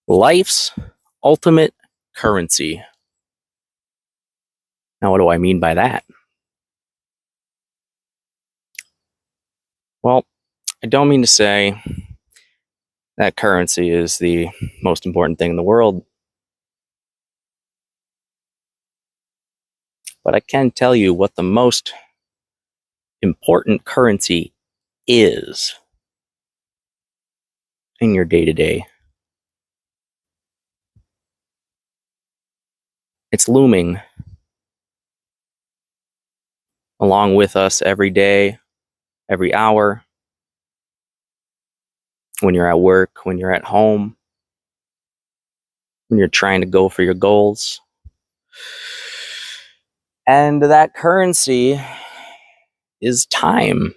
Life's ultimate currency. Now, what do I mean by that? Well, I don't mean to say that currency is the most important thing in the world, but I can tell you what the most important currency is in your day to day. It's looming along with us every day, every hour, when you're at work, when you're at home, when you're trying to go for your goals. And that currency is time.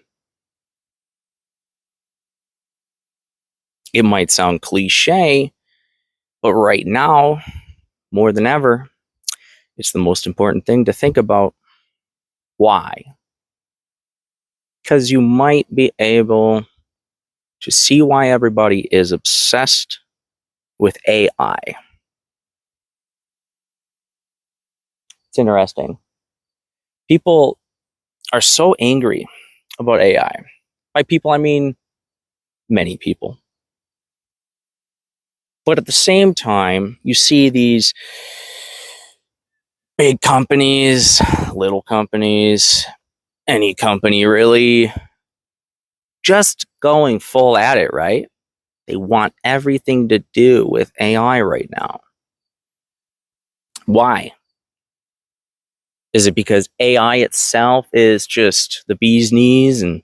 It might sound cliche, but right now, more than ever, it's the most important thing to think about. Why? Because you might be able to see why everybody is obsessed with AI. It's interesting. People are so angry about AI. By people, I mean many people. But at the same time, you see these big companies, little companies, any company really, just going full at it, right? They want everything to do with AI right now. Why? Is it because AI itself is just the bee's knees and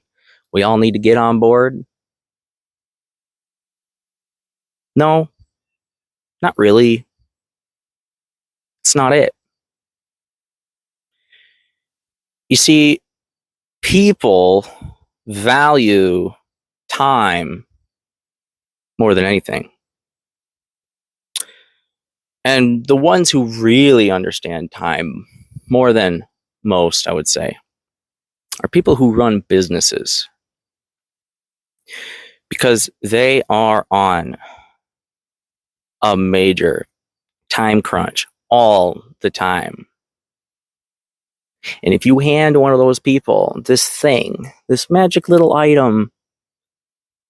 we all need to get on board? No, not really. It's not it. You see, people value time more than anything. And the ones who really understand time more than most, I would say, are people who run businesses, because they are on a major time crunch all the time. And if you hand one of those people this thing, this magic little item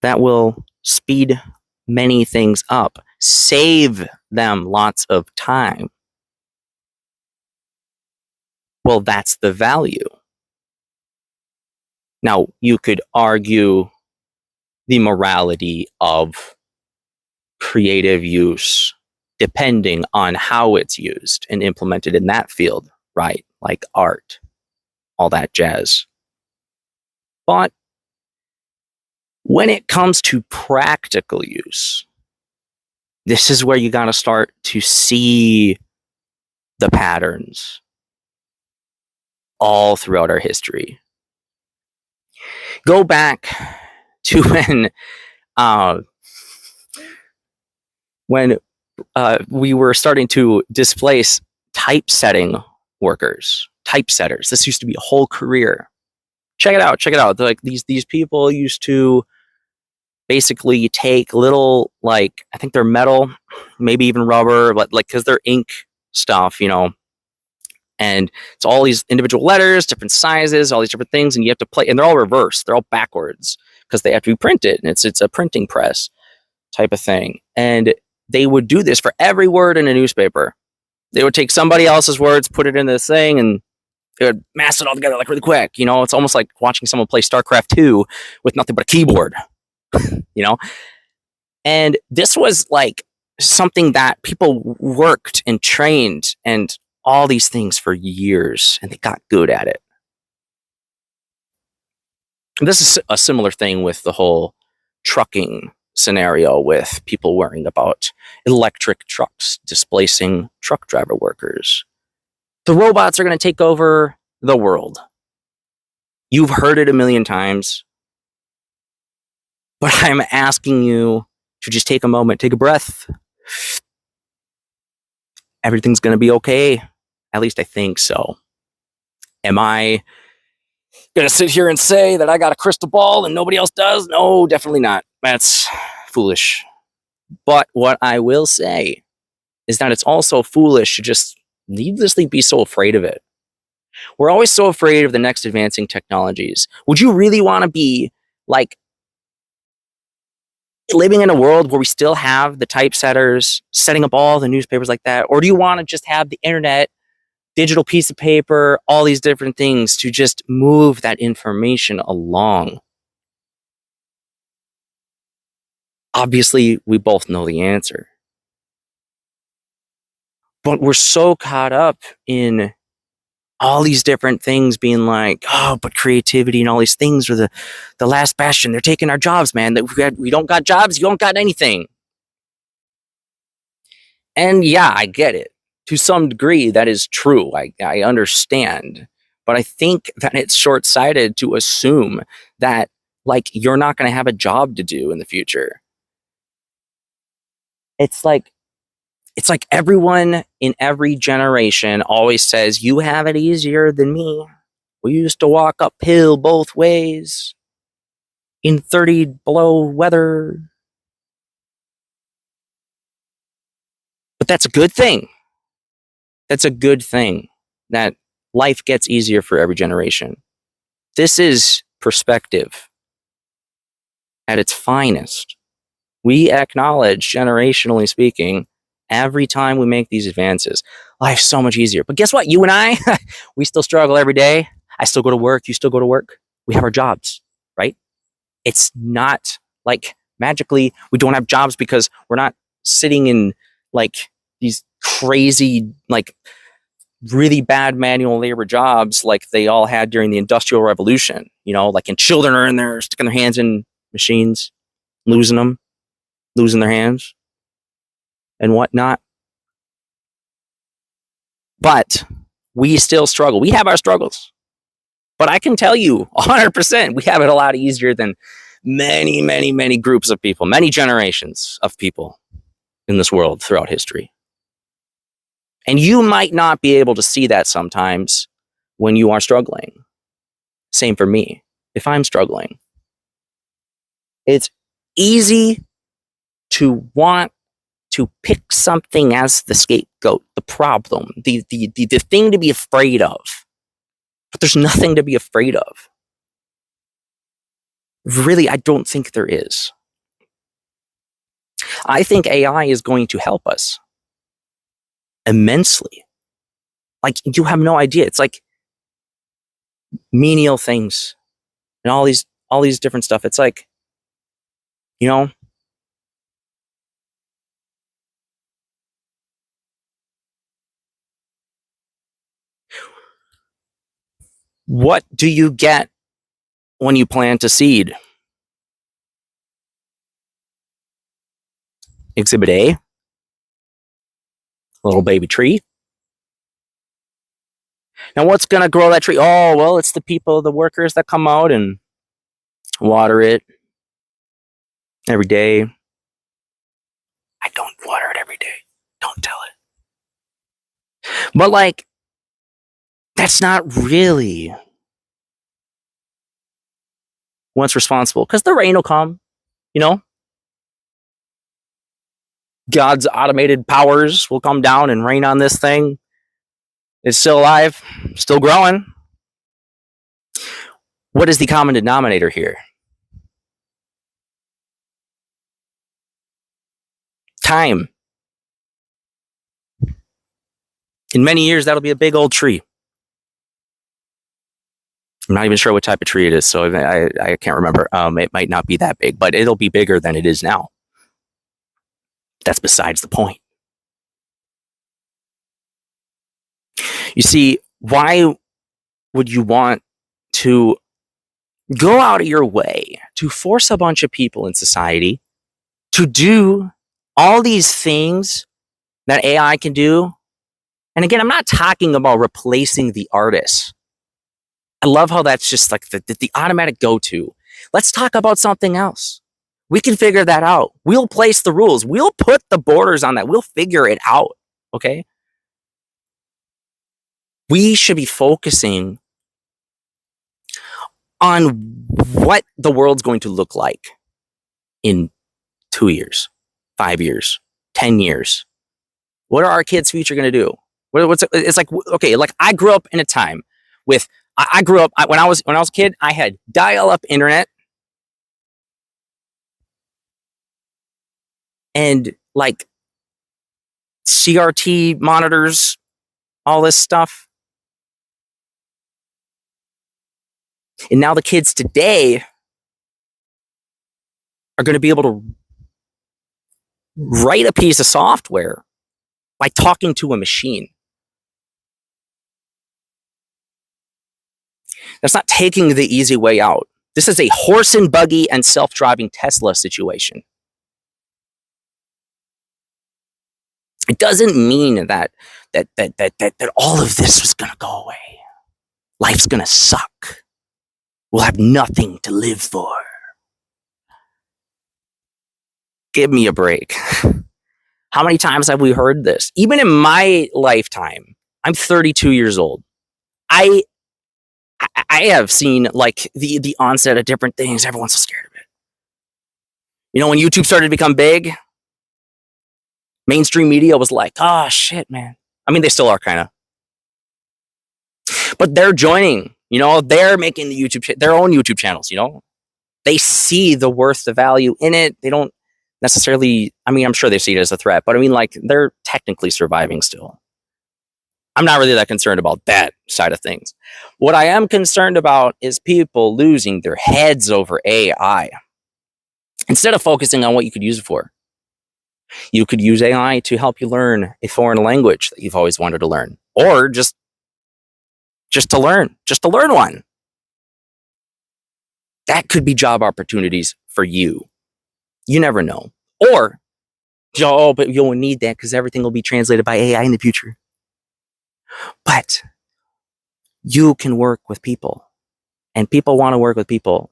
that will speed many things up, save them lots of time, well, that's the value. Now, you could argue the morality of creative use depending on how it's used and implemented in that field, right? Like art, all that jazz. But when it comes to practical use, this is where you got to start to see the patterns all throughout our history. Go back to when we were starting to displace typesetting workers, typesetters. This used to be a whole career. Check it out. They're like these people used to basically take little, like, I think they're metal, maybe even rubber, but like, because they're ink stuff, and it's all these individual letters, different sizes, all these different things, and you have to play, and they're all reversed, they're all backwards because they have to be printed, and it's a printing press type of thing. And they would do this for every word in a newspaper. They would take somebody else's words, put it in this thing, and they would mass it all together like really quick. It's almost like watching someone play StarCraft 2 with nothing but a keyboard. And this was like something that people worked and trained and all these things for years, and they got good at it. And this is a similar thing with the whole trucking scenario, with people worrying about electric trucks displacing truck driver workers. The robots are going to take over the world. You've heard it a million times, but I'm asking you to just take a moment, take a breath. Everything's going to be okay. At least I think so. Am I Gonna sit here and say that I got a crystal ball and nobody else does? No, definitely not. That's foolish. But what I will say is that it's also foolish to just needlessly be so afraid of it. We're always so afraid of the next advancing technologies. Would you really want to be like living in a world where we still have the typesetters setting up all the newspapers like that? Or do you want to just have the internet, digital piece of paper, all these different things to just move that information along? Obviously, we both know the answer. But we're so caught up in all these different things being like, oh, but creativity and all these things are the last bastion. They're taking our jobs, man. That we don't got jobs, you don't got anything. And yeah, I get it. To some degree, that is true. I understand. But I think that it's short-sighted to assume that like you're not going to have a job to do in the future. It's like everyone in every generation always says, you have it easier than me. We used to walk uphill both ways in 30 below weather. But that's a good thing. That's a good thing that life gets easier for every generation. This is perspective at its finest. We acknowledge, generationally speaking, every time we make these advances, life's so much easier. But guess what? You and I, we still struggle every day. I still go to work. You still go to work. We have our jobs, right? It's not like magically we don't have jobs because we're not sitting in like these crazy, like really bad manual labor jobs like they all had during the Industrial Revolution, you know, like, and children are in there sticking their hands in machines, losing their hands and whatnot. But we still struggle. We have our struggles. But I can tell you 100%, we have it a lot easier than many, many, many groups of people, many generations of people in this world throughout history. And you might not be able to see that sometimes when you are struggling. Same for me. If I'm struggling, it's easy to want to pick something as the scapegoat, the problem, the thing to be afraid of. But there's nothing to be afraid of. Really, I don't think there is. I think AI is going to help us immensely. Like, you have no idea. It's like menial things and all these different stuff. It's like, you know, what do you get when you plant a seed? Exhibit A, a little baby tree. Now, what's going to grow that tree? Oh, well, it's the people, the workers that come out and water it every day. I don't water it every day. Don't tell it. But, like, that's not really what's responsible. Because the rain will come, you know? God's automated powers will come down and rain on this thing. It's still alive, still growing. What is the common denominator here? Time. In many years, that'll be a big old tree. I'm not even sure what type of tree it is, so I can't remember. It might not be that big, but it'll be bigger than it is now. That's besides the point. You see, why would you want to go out of your way to force a bunch of people in society to do all these things that AI can do? And again, I'm not talking about replacing the artists. I love how that's just like the automatic go-to. Let's talk about something else. We can figure that out. We'll place the rules. We'll put the borders on that. We'll figure it out. Okay? We should be focusing on what the world's going to look like in 2 years, 5 years, 10 years. What are our kids' future going to do? It's like, okay, like I grew up in a time with, I grew up, when I was a kid, I had dial-up internet and like CRT monitors, all this stuff. And now the kids today are going to be able to write a piece of software by talking to a machine. That's not taking the easy way out. This is a horse and buggy and self-driving Tesla situation. It doesn't mean that all of this was going to go away. Life's going to suck. We'll have nothing to live for. Give me a break. How many times have we heard this? Even in my lifetime, I'm 32 years old. I have seen like the onset of different things. Everyone's so scared of it. You know, when YouTube started to become big, mainstream media was like, oh shit, man. I mean, they still are kind of. But they're joining, you know, they're making the their own YouTube channels, you know. They see the worth, the value in it. They don't necessarily, I mean, I'm sure they see it as a threat, but I mean, like, they're technically surviving still. I'm not really that concerned about that side of things. What I am concerned about is people losing their heads over AI. Instead of focusing on what you could use it for. You could use AI to help you learn a foreign language that you've always wanted to learn, or just to learn one. That could be job opportunities for you. You never know. Or, oh, but you'll need that because everything will be translated by AI in the future. But you can work with people, and people want to work with people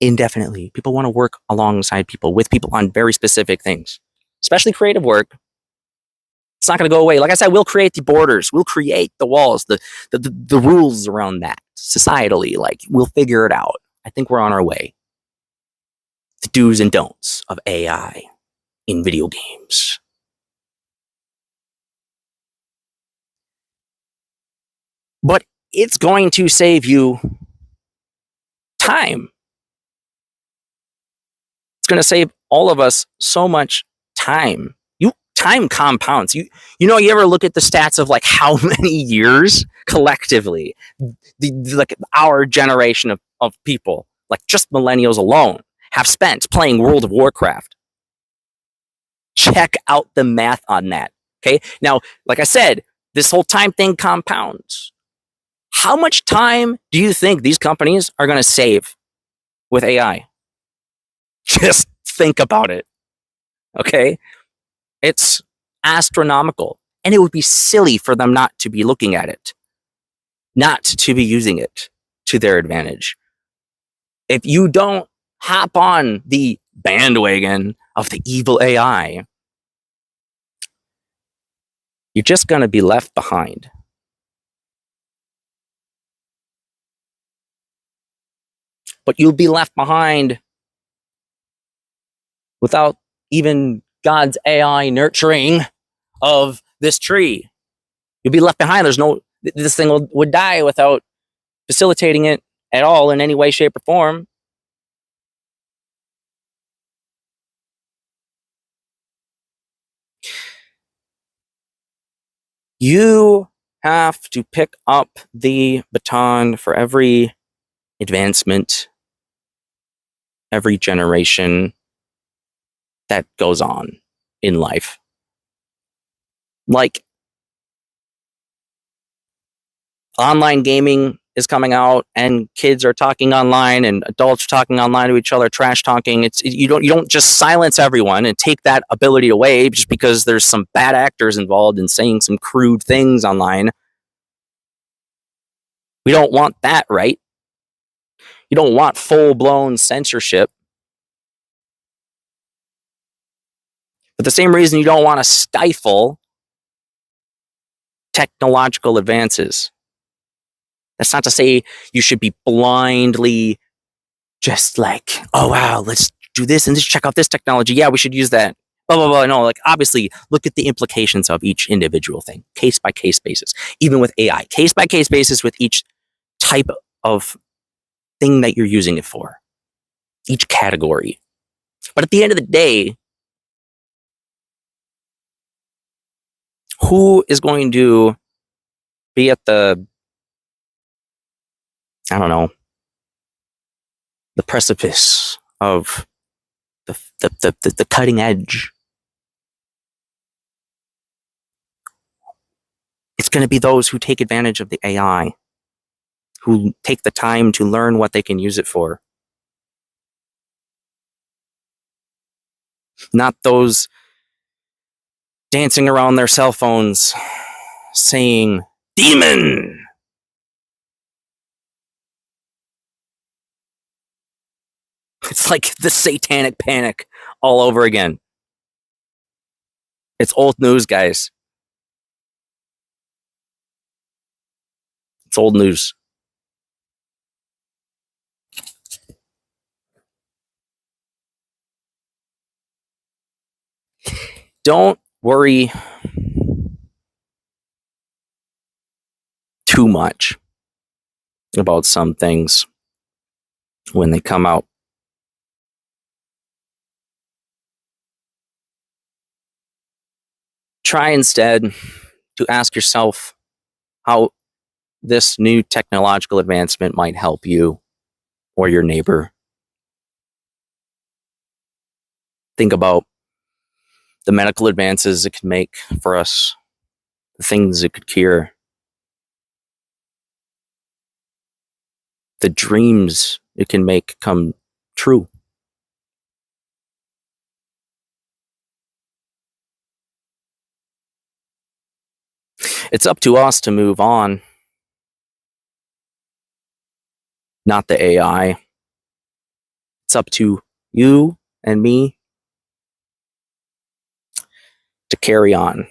indefinitely. People want to work alongside people, with people on very specific things, especially creative work. It's not going to go away. Like I said, we'll create the borders. We'll create the walls, the rules around that societally. Like, we'll figure it out. I think we're on our way. The do's and don'ts of AI in video games. But it's going to save you time. It's going to save all of us so much time. Time compounds. You know, you ever look at the stats of like how many years collectively like our generation of people, like just millennials alone, have spent playing World of Warcraft. Check out the math on that. Okay. Now, like I said, this whole time thing compounds. How much time do you think these companies are going to save with AI? Just think about it. Okay. It's astronomical, and it would be silly for them not to be looking at it, not to be using it to their advantage. If you don't hop on the bandwagon of the evil AI, you're just going to be left behind. But you'll be left behind without even God's AI nurturing of this tree. You'll be left behind. This thing would die without facilitating it at all in any way, shape, or form. You have to pick up the baton for every advancement, every generation that goes on in life. Like, online gaming is coming out, and kids are talking online, and adults are talking online to each other, trash talking. You don't just silence everyone and take that ability away just because there's some bad actors involved in saying some crude things online. We don't want that, right? You don't want full-blown censorship. But the same reason you don't want to stifle technological advances. That's not to say you should be blindly just like, oh wow, let's do this and just check out this technology. Yeah, we should use that. Blah blah blah. No, like obviously, look at the implications of each individual thing, case by case basis. Even with AI, case by case basis with each type of thing that you're using it for, each category. But at the end of the day, who is going to be at the, I don't know, the precipice of the cutting edge? It's going to be those who take advantage of the AI, who take the time to learn what they can use it for. Not those dancing around their cell phones saying, demon! It's like the satanic panic all over again. It's old news, guys. It's old news. Don't worry too much about some things when they come out. Try instead to ask yourself how this new technological advancement might help you or your neighbor. Think about the medical advances it could make for us, the things it could cure, the dreams it can make come true. It's up to us to move on, not the AI. It's up to you and me to carry on.